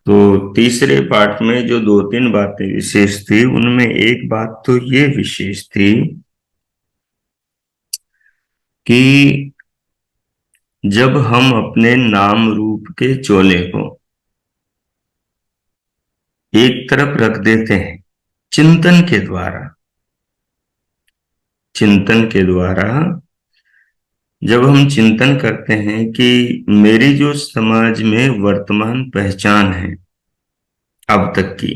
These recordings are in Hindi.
तो तीसरे पाठ में जो दो तीन बातें विशेष थी, उनमें एक बात तो ये विशेष थी कि जब हम अपने नाम रूप के चोले को एक तरफ रख देते हैं चिंतन के द्वारा, चिंतन के द्वारा जब हम चिंतन करते हैं कि मेरी जो समाज में वर्तमान पहचान है अब तक की,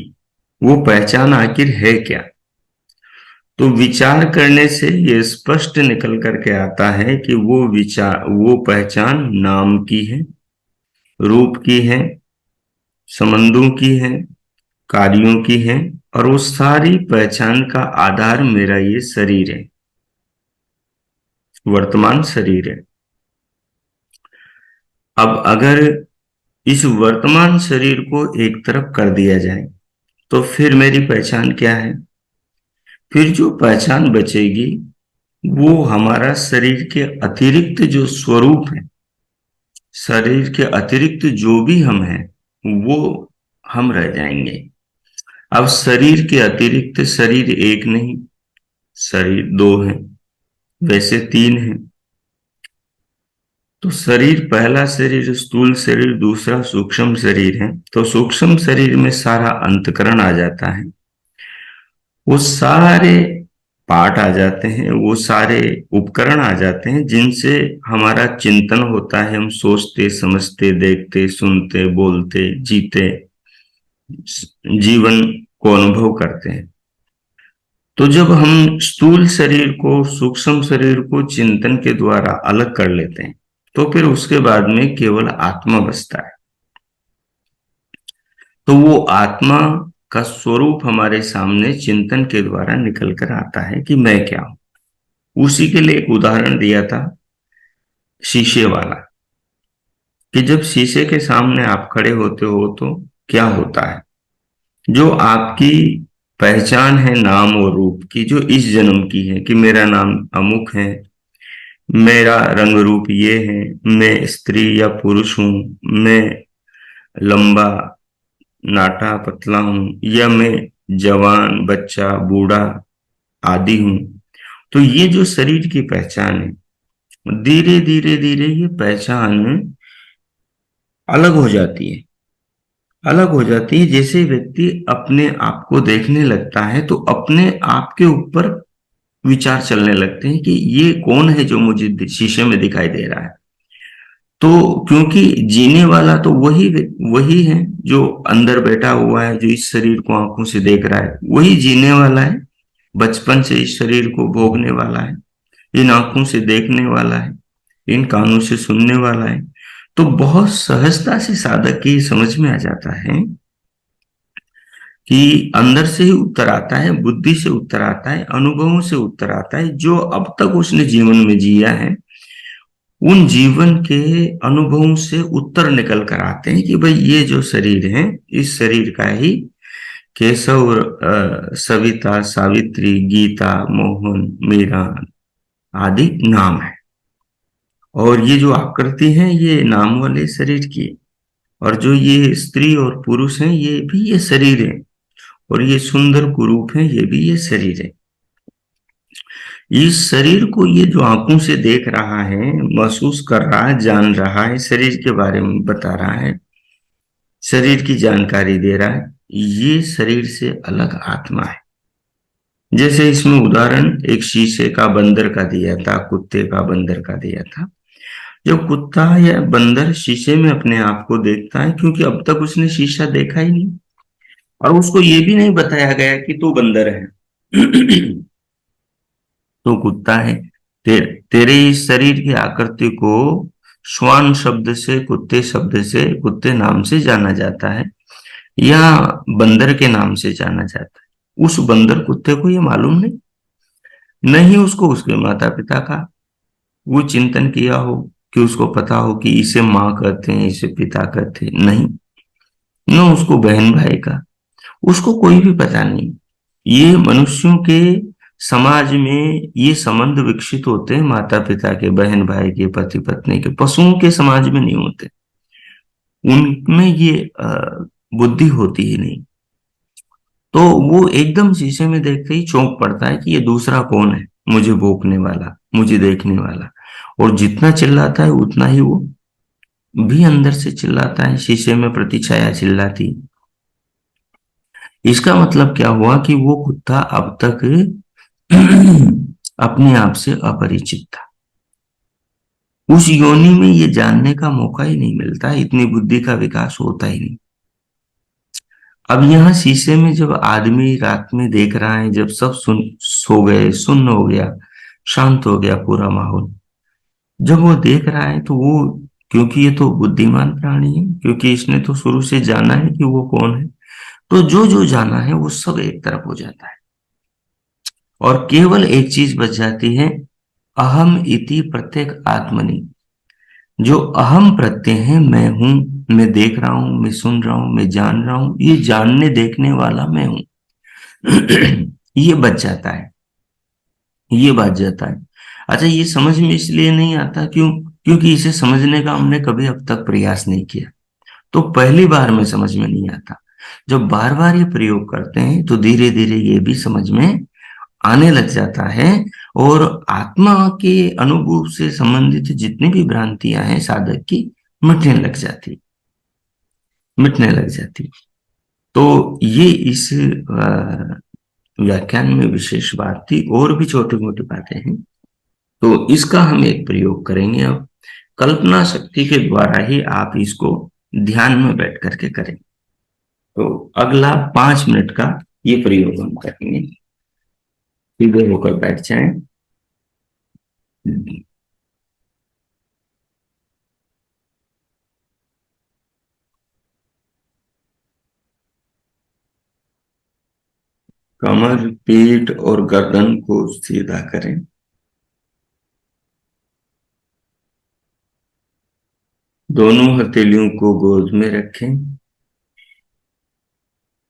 वो पहचान आखिर है क्या, तो विचार करने से ये स्पष्ट निकल करके आता है कि वो पहचान नाम की है, रूप की है, संबंधों की है, कार्यों की है, और वो सारी पहचान का आधार मेरा ये शरीर है, वर्तमान शरीर है। अब अगर इस वर्तमान शरीर को एक तरफ कर दिया जाए तो फिर मेरी पहचान क्या है? फिर जो पहचान बचेगी वो हमारा शरीर के अतिरिक्त जो स्वरूप है, शरीर के अतिरिक्त जो भी हम हैं, वो हम रह जाएंगे। अब शरीर के अतिरिक्त शरीर एक नहीं, शरीर दो है, वैसे तीन है। तो शरीर, पहला शरीर स्थूल शरीर, दूसरा सूक्ष्म शरीर है। तो सूक्ष्म शरीर में सारा अंतकरण आ जाता है, वो सारे पार्ट आ जाते हैं, वो सारे उपकरण आ जाते हैं जिनसे हमारा चिंतन होता है। हम सोचते, समझते, देखते, सुनते, बोलते, जीते, जीवन को अनुभव करते हैं। तो जब हम स्थूल शरीर को, सूक्ष्म शरीर को चिंतन के द्वारा अलग कर लेते हैं तो फिर उसके बाद में केवल आत्मा बचता है। तो वो आत्मा का स्वरूप हमारे सामने चिंतन के द्वारा निकल कर आता है कि मैं क्या हूं। उसी के लिए एक उदाहरण दिया था, शीशे वाला, कि जब शीशे के सामने आप खड़े होते हो तो क्या होता है? जो आपकी पहचान है नाम और रूप की, जो इस जन्म की है कि मेरा नाम अमुक है, मेरा रंग रूप ये है, मैं स्त्री या पुरुष हूं, मैं लंबा नाटा पतला हूं, या मैं जवान बच्चा बूढ़ा आदि हूं। तो ये जो शरीर की पहचान है, धीरे धीरे धीरे ये पहचान अलग हो जाती है, अलग हो जाती है। जैसे व्यक्ति अपने आप को देखने लगता है तो अपने आप के ऊपर विचार चलने लगते हैं कि ये कौन है जो मुझे शीशे में दिखाई दे रहा है। तो क्योंकि जीने वाला तो वही वही है जो अंदर बैठा हुआ है, जो इस शरीर को आंखों से देख रहा है, वही जीने वाला है, बचपन से इस शरीर को भोगने वाला है, इन आंखों से देखने वाला है, इन कानों से सुनने वाला है। तो बहुत सहजता से साधक की समझ में आ जाता है कि अंदर से ही उत्तर आता है, बुद्धि से उत्तर आता है, अनुभवों से उत्तर आता है, जो अब तक उसने जीवन में जिया है उन जीवन के अनुभवों से उत्तर निकल कर आते हैं कि भाई ये जो शरीर है, इस शरीर का ही केशव, सविता, सावित्री, गीता, मोहन, मीरा आदि नाम है। और ये जो आकृति है ये नाम वाले शरीर की है। और जो ये स्त्री और पुरुष हैं ये भी ये शरीर है। और ये सुंदर कुरूप है ये भी ये शरीर है। इस शरीर को ये जो आंखों से देख रहा है, महसूस कर रहा है, जान रहा है, शरीर के बारे में बता रहा है, शरीर की जानकारी दे रहा है, ये शरीर से अलग आत्मा है। जैसे इसमें उदाहरण एक शीशे का बंदर का दिया था, कुत्ते का बंदर का दिया था। जब कुत्ता या बंदर शीशे में अपने आप को देखता है, क्योंकि अब तक उसने शीशा देखा ही नहीं और उसको ये भी नहीं बताया गया कि तू बंदर है तो कुत्ता है। तेरे इस शरीर की आकृति को श्वान शब्द से, कुत्ते शब्द से, कुत्ते नाम से जाना जाता है या बंदर के नाम से जाना जाता है। उस बंदर कुत्ते को ये मालूम नहीं, नहीं उसको उसके माता पिता का वो चिंतन किया हो कि उसको पता हो कि इसे माँ कहते हैं, इसे पिता कहते हैं, नहीं। न उसको बहन भाई का, उसको कोई भी पता नहीं। ये मनुष्यों के समाज में ये संबंध विकसित होते हैं माता पिता के, बहन भाई के, पति पत्नी के। पशुओं के समाज में नहीं होते। उनमें ये बुद्धि होती ही नहीं। तो वो एकदम शीशे में देखते ही चौंक पड़ता है कि ये दूसरा कौन है, मुझे भोंकने वाला, मुझे देखने वाला। और जितना चिल्लाता है उतना ही वो भी अंदर से चिल्लाता है, शीशे में प्रतिछाया चिल्लाती। इसका मतलब क्या हुआ कि वो कुत्ता अब तक अपने आप से अपरिचित था। उस योनि में ये जानने का मौका ही नहीं मिलता, इतनी बुद्धि का विकास होता ही नहीं। अब यहाँ शीशे में जब आदमी रात में देख रहा है, जब सब सुन सो गए, सुन्न हो गया, शांत हो गया पूरा माहौल, जब वो देख रहा है तो वो, क्योंकि ये तो बुद्धिमान प्राणी है, क्योंकि इसने तो शुरू से जाना है कि वो कौन है, तो जो जो जाना है वो सब एक तरफ हो जाता है और केवल एक चीज बच जाती है, अहम इति प्रत्येक आत्मनि। जो अहम प्रत्यय है, मैं हूं, मैं देख रहा हूं, मैं सुन रहा हूं, मैं जान रहा हूं, ये जानने देखने वाला मैं हूं। ये बच जाता है, ये बच जाता है। अच्छा, ये समझ में इसलिए नहीं आता क्यों? क्योंकि इसे समझने का हमने कभी अब तक प्रयास नहीं किया, तो पहली बार में समझ में नहीं आता। जब बार बार ये प्रयोग करते हैं तो धीरे धीरे ये भी समझ में आने लग जाता है, और आत्मा के अनुभव से संबंधित जितनी भी भ्रांतियां हैं साधक की, मिटने लग जाती, मिटने लग जाती। तो ये इस व्याख्यान में विशेष बात थी, और भी छोटी मोटी बातें हैं, तो इसका हम एक प्रयोग करेंगे अब। कल्पना शक्ति के द्वारा ही आप इसको ध्यान में बैठ करके करें। तो अगला 5 मिनट का ये प्रयोग हम करेंगे। सीधे होकर बैठ जाएं। कमर, पीठ और गर्दन को सीधा करें। दोनों हथेलियों को गोद में रखें।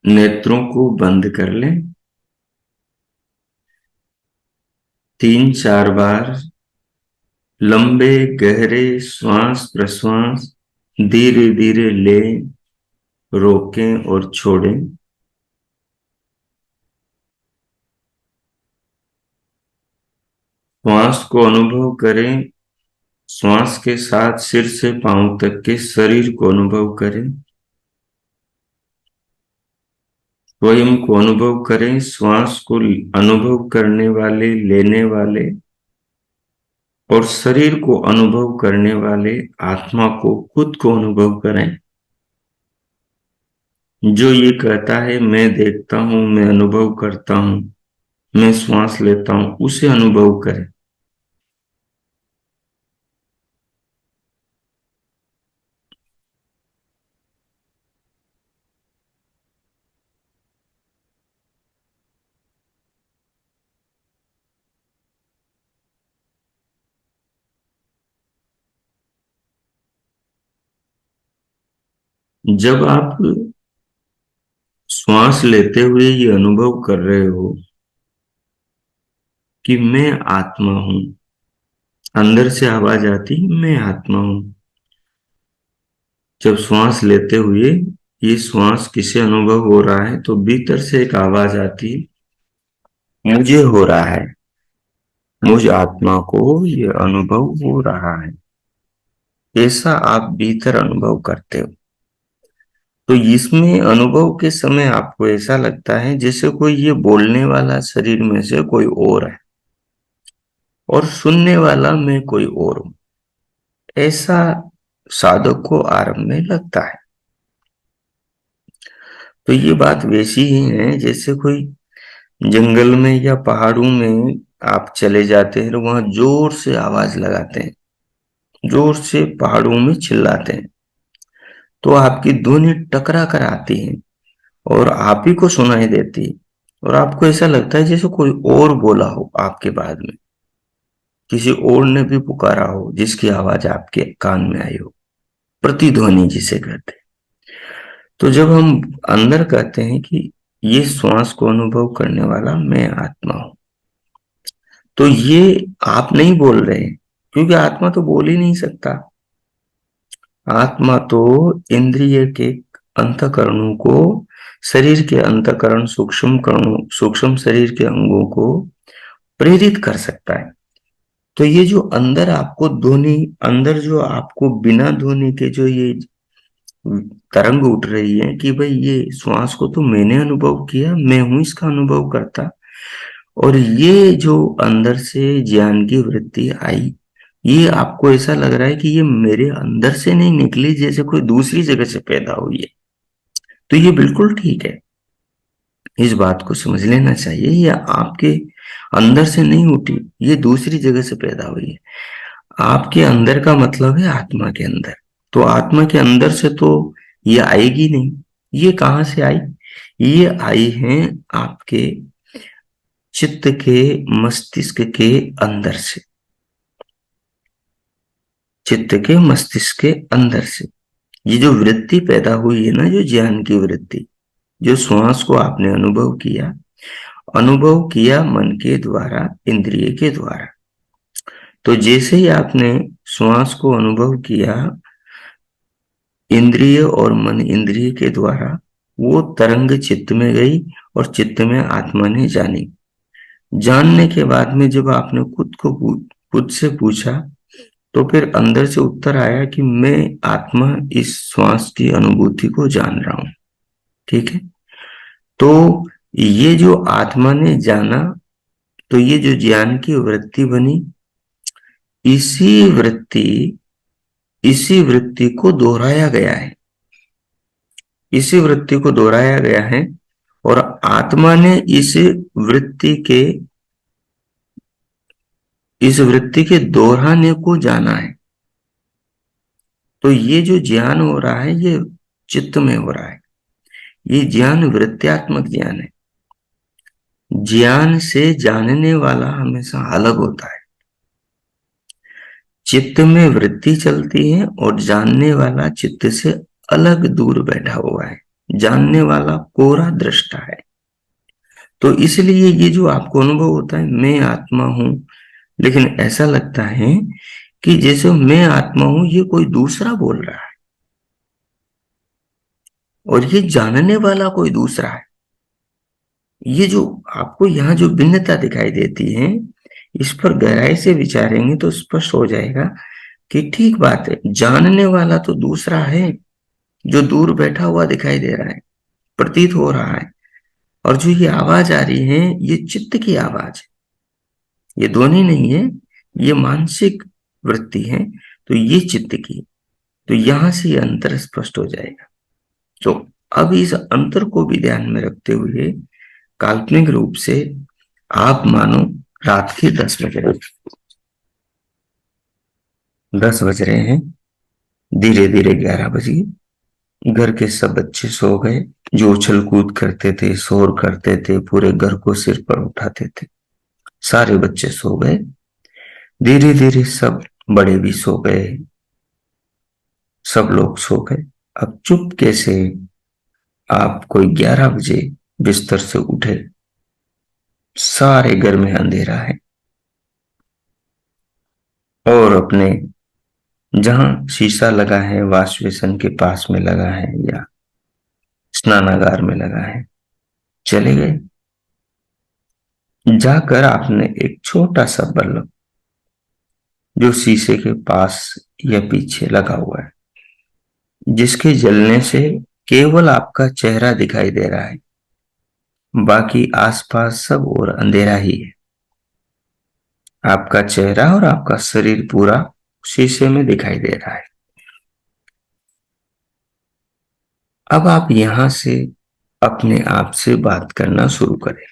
नेत्रों को बंद कर लें। 3-4 बार लंबे गहरे श्वास प्रश्वास धीरे धीरे लें, रोकें और छोड़ें। श्वास को अनुभव करें। श्वास के साथ सिर से पांव तक के शरीर को अनुभव करें। स्वयं को अनुभव करें। श्वास को अनुभव करने वाले, लेने वाले और शरीर को अनुभव करने वाले आत्मा को, खुद को अनुभव करें। जो ये कहता है मैं देखता हूं, मैं अनुभव करता हूं, मैं श्वास लेता हूं, उसे अनुभव करें। जब आप श्वास लेते हुए ये अनुभव कर रहे हो कि मैं आत्मा हूं, अंदर से आवाज आती मैं आत्मा हूं। जब श्वास लेते हुए ये श्वास किसे अनुभव हो रहा है, तो भीतर से एक आवाज आती, मुझे हो रहा है, मुझ आत्मा को ये अनुभव हो रहा है। ऐसा आप भीतर अनुभव करते हो। तो इसमें अनुभव के समय आपको ऐसा लगता है जैसे कोई ये बोलने वाला शरीर में से कोई और है, और सुनने वाला मैं कोई और हूं। ऐसा साधक को आरंभ में लगता है। तो ये बात वैसी ही है जैसे कोई जंगल में या पहाड़ों में आप चले जाते हैं, वहां जोर से आवाज लगाते हैं, जोर से पहाड़ों में चिल्लाते हैं, तो आपकी ध्वनि टकरा कर आती है और आप ही को सुनाई देती है, और आपको ऐसा लगता है जैसे कोई और बोला हो आपके बाद में, किसी और ने भी पुकारा हो जिसकी आवाज आपके कान में आई हो। प्रतिध्वनि जिसे कहते हैं। तो जब हम अंदर कहते हैं कि ये श्वास को अनुभव करने वाला मैं आत्मा हूं, तो ये आप नहीं बोल रहे हैं, क्योंकि आत्मा तो बोल ही नहीं सकता। आत्मा तो इंद्रिय के अंतःकरणों को, शरीर के अंतःकरण, सूक्ष्म शरीर के अंगों को प्रेरित कर सकता है। तो ये जो अंदर आपको ध्वनि, अंदर जो आपको बिना ध्वनि के जो ये तरंग उठ रही है कि भाई ये श्वास को तो मैंने अनुभव किया, मैं हूं इसका अनुभव करता, और ये जो अंदर से ज्ञान की वृत्ति आई, ये आपको ऐसा लग रहा है कि ये मेरे अंदर से नहीं निकली, जैसे कोई दूसरी जगह से पैदा हुई है। तो ये बिल्कुल ठीक है, इस बात को समझ लेना चाहिए। ये आपके अंदर से नहीं उठी, ये दूसरी जगह से पैदा हुई है। आपके अंदर का मतलब है आत्मा के अंदर। तो आत्मा के अंदर से तो ये आएगी नहीं। ये कहां से आई? ये आई है आपके चित्त के, मस्तिष्क के अंदर से, चित्त के मस्तिष्क के अंदर से। ये जो वृत्ति पैदा हुई है ना, जो ज्ञान की वृत्ति, जो श्वास को आपने अनुभव किया मन के द्वारा, इंद्रिय के द्वारा। तो जैसे ही आपने श्वास को अनुभव किया इंद्रिय और मन इंद्रिय के द्वारा, वो तरंग चित्त में गई और चित्त में आत्मा ने जानी। जानने के बाद में जब आपने खुद से पूछा, तो फिर अंदर से उत्तर आया कि मैं आत्मा इस श्वास की अनुभूति को जान रहा हूं। ठीक है। तो ये जो आत्मा ने जाना, तो ये जो ज्ञान की वृत्ति बनी, इसी वृत्ति इसी वृत्ति को दोहराया गया है, इसी वृत्ति को दोहराया गया है, और आत्मा ने इस वृत्ति के दोहराने को जाना है। तो ये जो ज्ञान हो रहा है, ये चित्त में हो रहा है। ये ज्ञान वृत्त्यात्मक ज्ञान है। ज्ञान से जानने वाला हमेशा अलग होता है। चित्त में वृत्ति चलती है और जानने वाला चित्त से अलग दूर बैठा हुआ है। जानने वाला कोरा दृष्टा है। तो इसलिए ये जो आपको अनुभव होता है, मैं आत्मा हूं, लेकिन ऐसा लगता है कि जैसे मैं आत्मा हूं, ये कोई दूसरा बोल रहा है, और ये जानने वाला कोई दूसरा है। ये जो आपको यहाँ जो भिन्नता दिखाई देती है, इस पर गहराई से विचारेंगे तो स्पष्ट हो जाएगा कि ठीक बात है, जानने वाला तो दूसरा है, जो दूर बैठा हुआ दिखाई दे रहा है, प्रतीत हो रहा है, और जो ये आवाज आ रही है, ये चित्त की आवाज है, ये ध्वनि नहीं है, ये मानसिक वृत्ति है, तो ये चित्त की। तो यहां से ये अंतर स्पष्ट हो जाएगा। तो अब इस अंतर को भी ध्यान में रखते हुए, काल्पनिक रूप से आप मानो रात के 10 बज रहे हैं, धीरे धीरे 11 बज गए, घर के सब बच्चे सो गए, जो उछल कूद करते थे, शोर करते थे, पूरे घर को सिर पर उठाते थे, सारे बच्चे सो गए। धीरे धीरे सब बड़े भी सो गए, सब लोग सो गए। अब चुपके से आप कोई 11 बजे बिस्तर से उठे, सारे घर में अंधेरा है, और अपने जहां शीशा लगा है, वॉश बेसिन के पास में लगा है या स्नानागार में लगा है, चले गए। जाकर आपने एक छोटा सा बल्ब जो शीशे के पास या पीछे लगा हुआ है, जिसके जलने से केवल आपका चेहरा दिखाई दे रहा है, बाकी आसपास सब और अंधेरा ही है। आपका चेहरा और आपका शरीर पूरा शीशे में दिखाई दे रहा है। अब आप यहां से अपने आप से बात करना शुरू करें।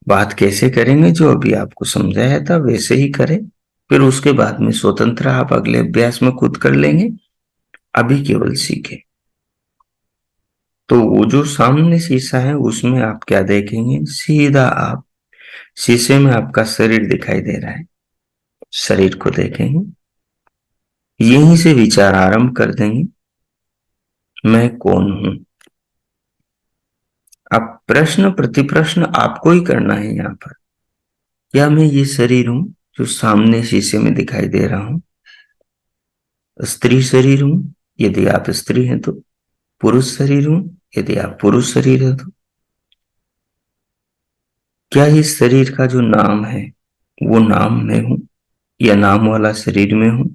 बात कैसे करेंगे? जो अभी आपको समझाया था वैसे ही करें, फिर उसके बाद में स्वतंत्र आप अगले अभ्यास में खुद कर लेंगे। अभी केवल सीखें। तो वो जो सामने शीशा है, उसमें आप क्या देखेंगे? सीधा आप शीशे में आपका शरीर दिखाई दे रहा है, शरीर को देखेंगे। यहीं से विचार आरंभ कर देंगे, मैं कौन हूं। अब प्रश्न प्रतिप्रश्न आपको ही करना है यहां पर। क्या मैं ये शरीर हूं जो सामने शीशे में दिखाई दे रहा हूं? स्त्री शरीर हूं यदि आप स्त्री हैं तो पुरुष शरीर हूं, यदि आप पुरुष शरीर है तो क्या इस शरीर का जो नाम है वो नाम में हूं या नाम वाला शरीर में हूं?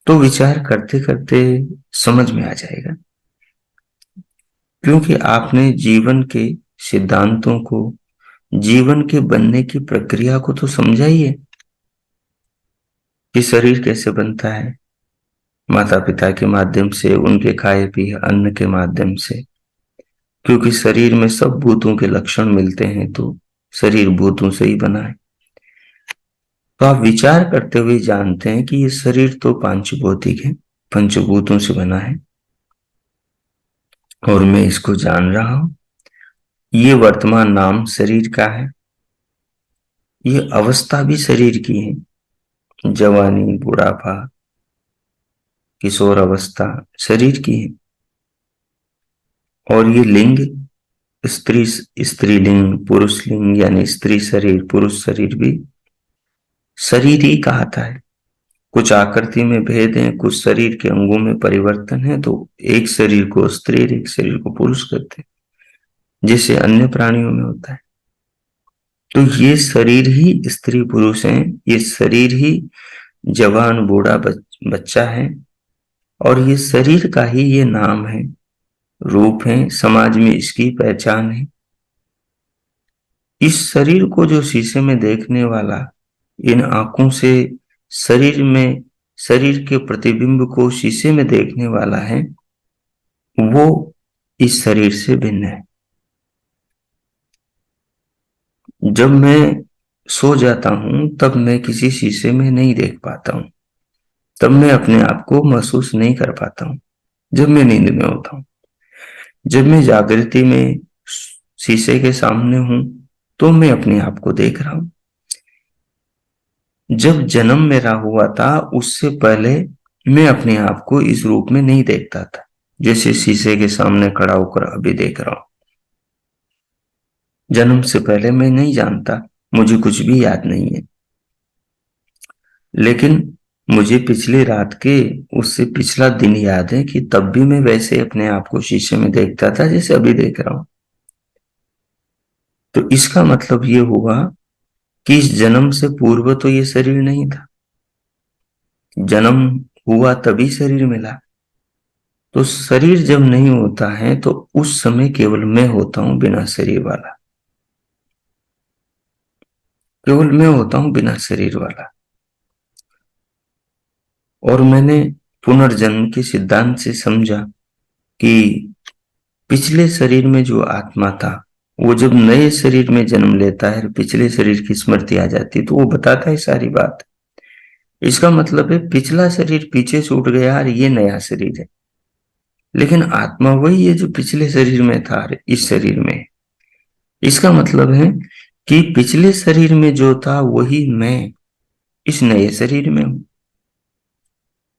तो विचार करते करते समझ में आ जाएगा, क्योंकि आपने जीवन के सिद्धांतों को, जीवन के बनने की प्रक्रिया को तो समझा ही है कि शरीर कैसे बनता है। माता पिता के माध्यम से, उनके खाए पिए अन्न के माध्यम से, क्योंकि शरीर में सब भूतों के लक्षण मिलते हैं तो शरीर भूतों से ही बना है। तो आप विचार करते हुए जानते हैं कि ये शरीर तो पांचभौतिक है, पंचभूतों से बना है, और मैं इसको जान रहा हूं। ये वर्तमान नाम शरीर का है, ये अवस्था भी शरीर की है, जवानी, बुढ़ापा, किशोर अवस्था शरीर की है। और ये लिंग, स्त्री स्त्रीलिंग, पुरुष लिंग यानी स्त्री शरीर, पुरुष शरीर भी शरीर ही कहता है। कुछ आकृति में भेद है, कुछ शरीर के अंगों में परिवर्तन है, तो एक शरीर को स्त्री, एक शरीर को पुरुष कहते हैं, जैसे अन्य प्राणियों में होता है। तो ये शरीर ही स्त्री पुरुष है, ये शरीर ही जवान बूढ़ा बच्चा है, और ये शरीर का ही ये नाम है, रूप है, समाज में इसकी पहचान है। इस शरीर को जो शीशे में देखने वाला इन आंखों से शरीर में, शरीर के प्रतिबिंब को शीशे में देखने वाला है, वो इस शरीर से भिन्न है। जब मैं सो जाता हूं तब मैं किसी शीशे में नहीं देख पाता हूं, तब मैं अपने आप को महसूस नहीं कर पाता हूं। जब मैं नींद में होता हूं, जब मैं जागृति में शीशे के सामने हूं तो मैं अपने आप को देख रहा हूं। जब जन्म मेरा हुआ था उससे पहले मैं अपने आप को इस रूप में नहीं देखता था, जैसे शीशे के सामने खड़ा होकर अभी देख रहा हूं। जन्म से पहले मैं नहीं जानता, मुझे कुछ भी याद नहीं है, लेकिन मुझे पिछली रात के, उससे पिछला दिन याद है कि तब भी मैं वैसे अपने आप को शीशे में देखता था जैसे अभी देख रहा हूं। तो इसका मतलब ये हुआ कि इस जन्म से पूर्व तो ये शरीर नहीं था, जन्म हुआ तभी शरीर मिला। तो शरीर जब नहीं होता है तो उस समय केवल मैं होता हूं बिना शरीर वाला, केवल मैं होता हूं बिना शरीर वाला। और मैंने पुनर्जन्म के सिद्धांत से समझा कि पिछले शरीर में जो आत्मा था वो जब नए शरीर में जन्म लेता है, पिछले शरीर की स्मृति आ जाती है, तो वो बताता है सारी बात। इसका मतलब है पिछला शरीर पीछे छूट गया और ये नया शरीर है, लेकिन आत्मा वही है जो पिछले शरीर में था, इस शरीर में। इसका मतलब है कि पिछले शरीर में जो था वही मैं इस नए शरीर में हूं,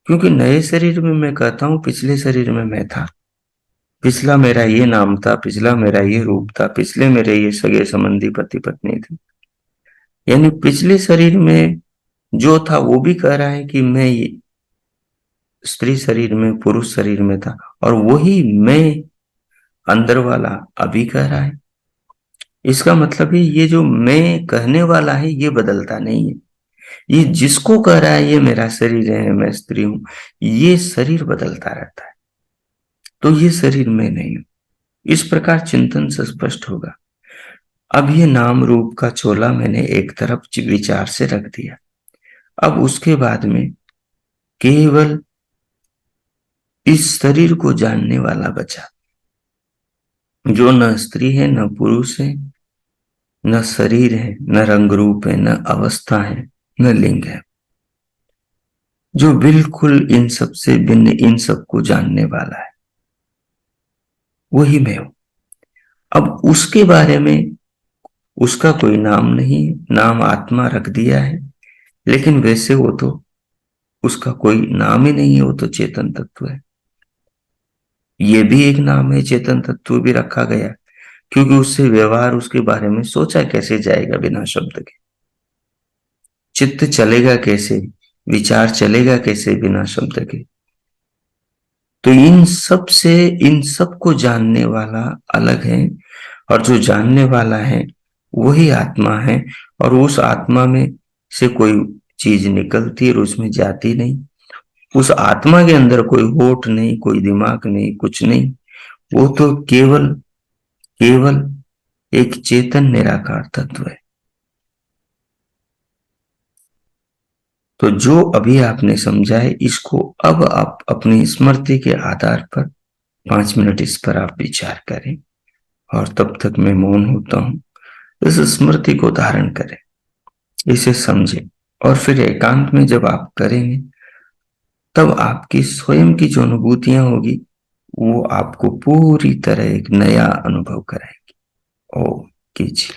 क्योंकि नए शरीर में मैं कहता हूं पिछले शरीर में मैं था। पिछला मेरा ये नाम था, पिछला मेरा ये रूप था, पिछले मेरे ये सगे संबंधी पति पत्नी थे। यानी पिछले शरीर में जो था वो भी कह रहा है कि मैं ये स्त्री शरीर में, पुरुष शरीर में था, और वही मैं अंदर वाला अभी कह रहा है। इसका मतलब है ये जो मैं कहने वाला है ये बदलता नहीं है। ये जिसको कह रहा है ये मेरा शरीर है, मैं स्त्री हूं, ये शरीर बदलता रहता है। तो ये शरीर मैं नहीं हूं। इस प्रकार चिंतन से स्पष्ट होगा। अब ये नाम रूप का चोला मैंने एक तरफ विचार से रख दिया। अब उसके बाद में केवल इस शरीर को जानने वाला बचा, जो न स्त्री है, न पुरुष है, न शरीर है, न रंग रूप है, न अवस्था है, न लिंग है, जो बिल्कुल इन सब से भिन्न, इन सबको जानने वाला है, वही मैं हूं। अब उसके बारे में उसका कोई नाम नहीं, नाम आत्मा रख दिया है, लेकिन वैसे वो तो, उसका कोई नाम ही नहीं है, वो तो चेतन तत्व है। ये भी एक नाम है, चेतन तत्व भी रखा गया, क्योंकि उससे व्यवहार, उसके बारे में सोचा कैसे जाएगा बिना शब्द के, चित्त चलेगा कैसे, विचार चलेगा कैसे बिना शब्द के। तो इन सब को जानने वाला अलग है, और जो जानने वाला है वही आत्मा है। और उस आत्मा में से कोई चीज निकलती है और उसमें जाती नहीं। उस आत्मा के अंदर कोई होठ नहीं, कोई दिमाग नहीं, कुछ नहीं। वो तो केवल केवल एक चेतन निराकार तत्व है। तो जो अभी आपने समझा है, इसको अब आप अपनी स्मृति के आधार पर 5 मिनट इस पर आप विचार करें, और तब तक मैं मौन होता हूं। इस स्मृति को धारण करें, इसे समझें, और फिर एकांत में जब आप करेंगे, तब आपकी स्वयं की जो अनुभूतियां होगी, वो आपको पूरी तरह एक नया अनुभव कराएगी। ओ कीजिए।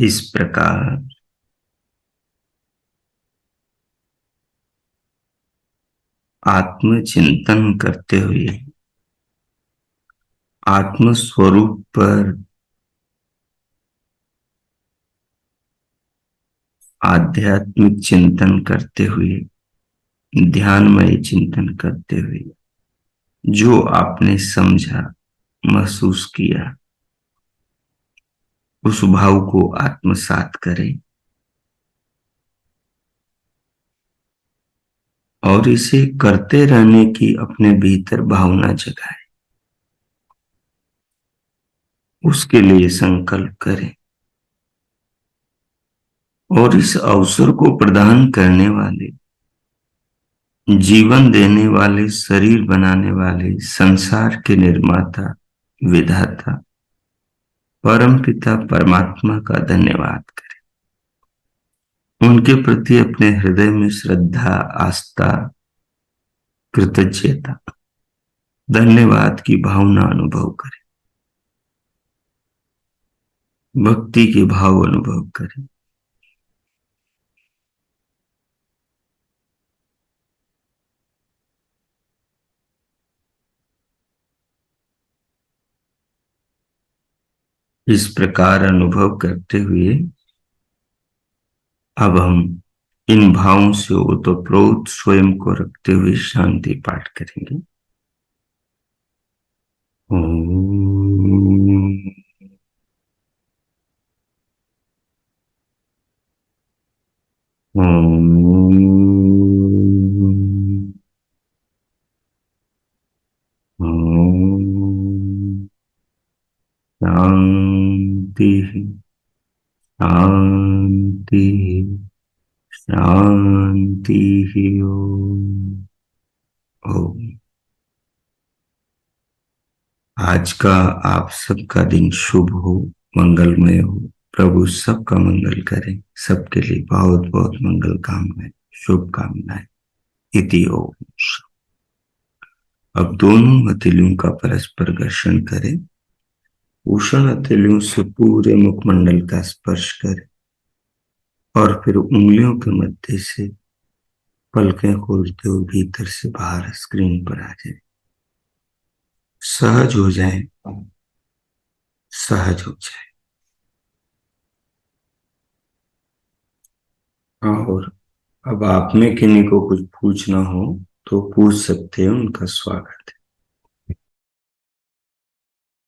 इस प्रकार आत्मचिंतन करते हुए आत्म स्वरूप पर आध्यात्मिक चिंतन करते हुए, ध्यानमय चिंतन करते हुए जो आपने समझा, महसूस किया, उस भाव को आत्मसात करें और इसे करते रहने की अपने भीतर भावना जगाए, उसके लिए संकल्प करें और इस अवसर को प्रदान करने वाले, जीवन देने वाले, शरीर बनाने वाले, संसार के निर्माता, विधाता, परमपिता परमात्मा का धन्यवाद करें। उनके प्रति अपने हृदय में श्रद्धा, आस्था, कृतज्ञता, धन्यवाद की भावना अनुभव करें, भक्ति के भाव अनुभव करें। इस प्रकार अनुभव करते हुए अब हम इन भावों से ओतप्रोत स्वयं को रखते हुए शांति पाठ करेंगे। ओम ओम ओम शांति शांति शांति। ओम ओम। आज का आप सबका दिन शुभ हो, मंगलमय हो। प्रभु सबका मंगल करें, सबके लिए बहुत बहुत मंगल कामनाएं, शुभकामनाएं। इति ओम। अब दोनों हथेलियों का परस्पर घर्षण करें, उषण हथेलियों से पूरे मुखमंडल का स्पर्श करें और फिर उंगलियों के मध्य से पलकें खोलते हुए भीतर से बाहर स्क्रीन पर आ जाए। सहज हो जाए, सहज हो जाए। और अब आप में किन्हीं को कुछ पूछना हो तो पूछ सकते हैं, उनका स्वागत है।